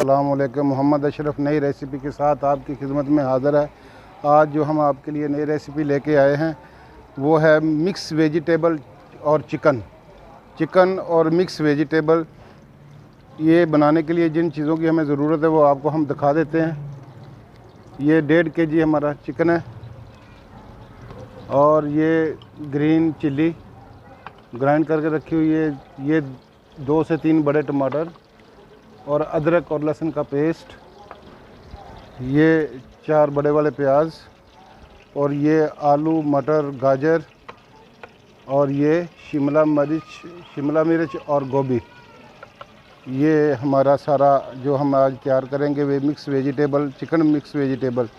अस्सलाम वालेकुम। मोहम्मद अशरफ नई रेसिपी के साथ आपकी खिदमत में हाज़िर है। आज जो हम आपके लिए नई रेसिपी लेके आए हैं वो है मिक्स वेजिटेबल और चिकन और मिक्स वेजिटेबल। ये बनाने के लिए जिन चीज़ों की हमें ज़रूरत है वो आपको हम दिखा देते हैं। ये 1.5 kg हमारा चिकन है और ये ग्रीन चिल्ली ग्राइंड करके रखी हुई है। ये 2 से 3 बड़े टमाटर और अदरक और लहसुन का पेस्ट, ये 4 बड़े वाले प्याज और ये आलू मटर गाजर और ये शिमला मिर्च और गोभी। ये हमारा सारा जो हम आज तैयार करेंगे वे mix vegetable chicken mix vegetable.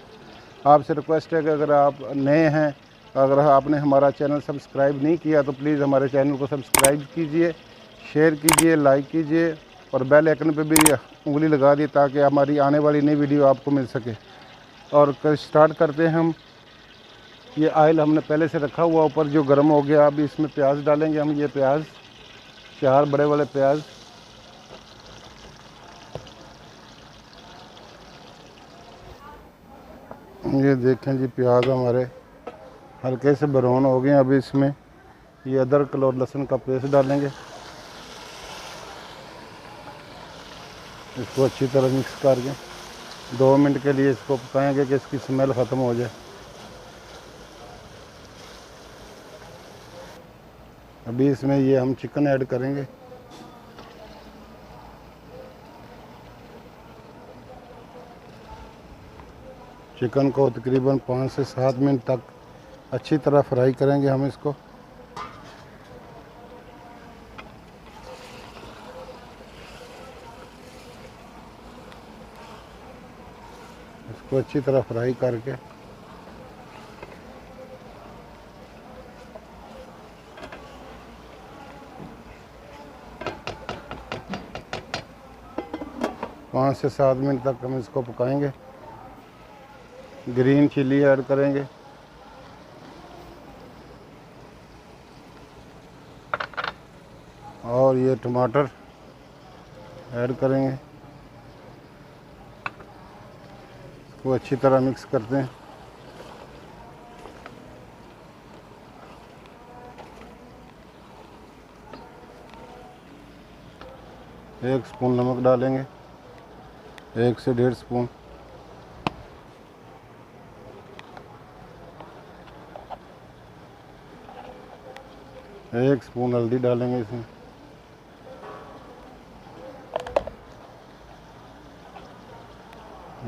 आपसे रिक्वेस्ट है कि अगर आप नए हैं, अगर आपने हमारा चैनल सब्सक्राइब नहीं किया तो प्लीज़ हमारे चैनल को सब्सक्राइब कीजिए, शेयर कीजिए, लाइक कीजिए और बेल आइकन पे भी उंगली लगा दी ताकि हमारी आने वाली नई वीडियो आपको मिल सके। और स्टार्ट करते हैं हम। ये ऑयल हमने पहले से रखा हुआ ऊपर जो गर्म हो गया। अभी इसमें प्याज डालेंगे हम। ये प्याज 4 बड़े वाले प्याज, ये देखें जी प्याज हमारे हल्के से ब्राउन हो गए। अभी इसमें ये अदरक और लहसुन का पेस्ट डालेंगे। इसको अच्छी तरह मिक्स करके 2 मिनट के लिए इसको पकाएंगे कि इसकी स्मेल ख़त्म हो जाए। अभी इसमें ये हम चिकन ऐड करेंगे। चिकन को तकरीबन 5 से 7 मिनट तक अच्छी तरह फ्राई करेंगे हम इसको। इसको अच्छी तरह फ्राई करके पाँच से 7 मिनट तक हम इसको पकाएंगे। ग्रीन चिल्ली ऐड करेंगे। और ये टमाटर ऐड करेंगे। इसको अच्छी तरह मिक्स करते हैं। एक स्पून नमक डालेंगे, 1 से 1.5 स्पून। एक स्पून हल्दी डालेंगे इसमें।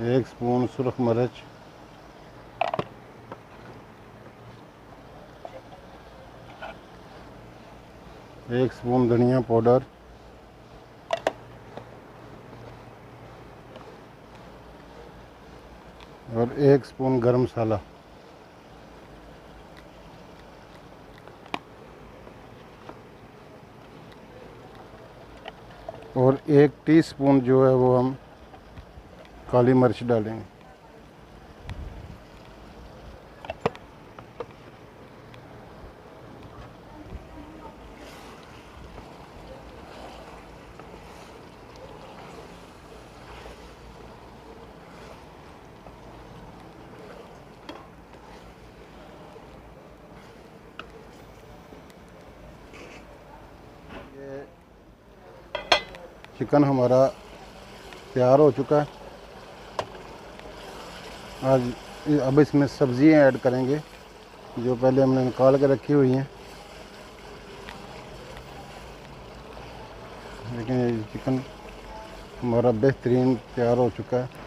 एक स्पून सुरख मिर्च, एक स्पून धनिया पाउडर, और 1 स्पून गरम मसाला। और 1 टीस्पून जो है वो हम काली मिर्च डालेंगे। चिकन हमारा तैयार हो चुका है। आज अब इसमें सब्जियां ऐड करेंगे जो पहले हमने निकाल के रखी हुई हैं। लेकिन ये चिकन हमारा बेहतरीन तैयार हो चुका है।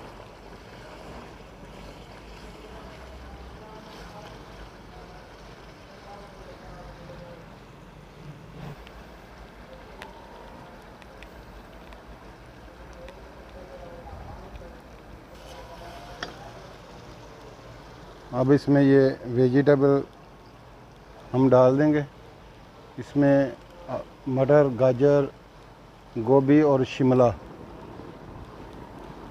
अब इसमें ये वेजिटेबल हम डाल देंगे। इसमें मटर गाजर गोभी और शिमला।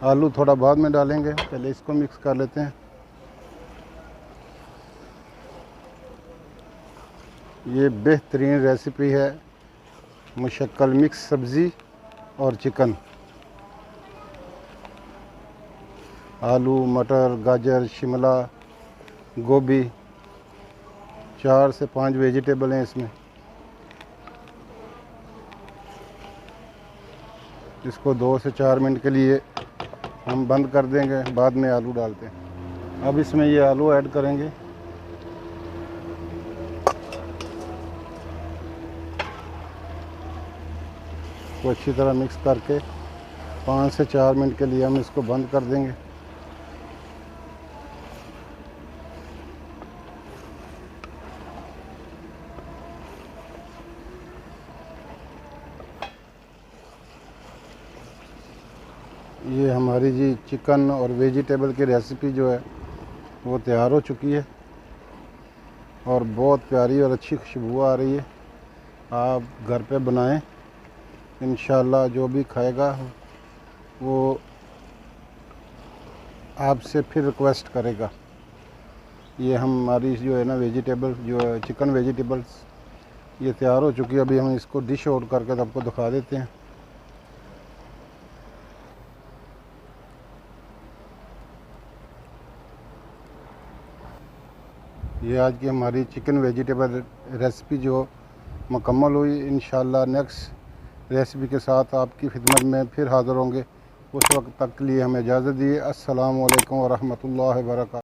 आलू थोड़ा बाद में डालेंगे, पहले इसको मिक्स कर लेते हैं। ये बेहतरीन रेसिपी है मुशक्कल मिक्स सब्ज़ी और चिकन। आलू, मटर, गाजर, शिमला, गोभी, 4 से 5 वेजिटेबल हैं इसमें। इसको 2 से 4 मिनट के लिए हम बंद कर देंगे, बाद में आलू डालते हैं। अब इसमें ये आलू ऐड करेंगे। इसको अच्छी तरह मिक्स करके 5 से 4 मिनट के लिए हम इसको बंद कर देंगे। ये हमारी जी चिकन और वेजिटेबल की रेसिपी जो है वो तैयार हो चुकी है और बहुत प्यारी और अच्छी खुशबू आ रही है। आप घर पे बनाएं, इंशाल्लाह जो भी खाएगा वो आपसे फिर रिक्वेस्ट करेगा। ये हमारी जो है ना वेजिटेबल जो है चिकन वेजिटेबल्स ये तैयार हो चुकी है। अभी हम इसको डिश आउट करके आपको दिखा देते हैं। ये आज की हमारी चिकन वेजिटेबल रेसिपी जो मुकम्मल हुई। इंशाल्लाह नेक्स्ट रेसिपी के साथ आपकी खिदमत में फिर हाज़िर होंगे। उस वक्त तक के लिए हमें इजाज़त दिए। अस्सलामु अलैकुम व रहमतुल्लाहि व बरकातहू।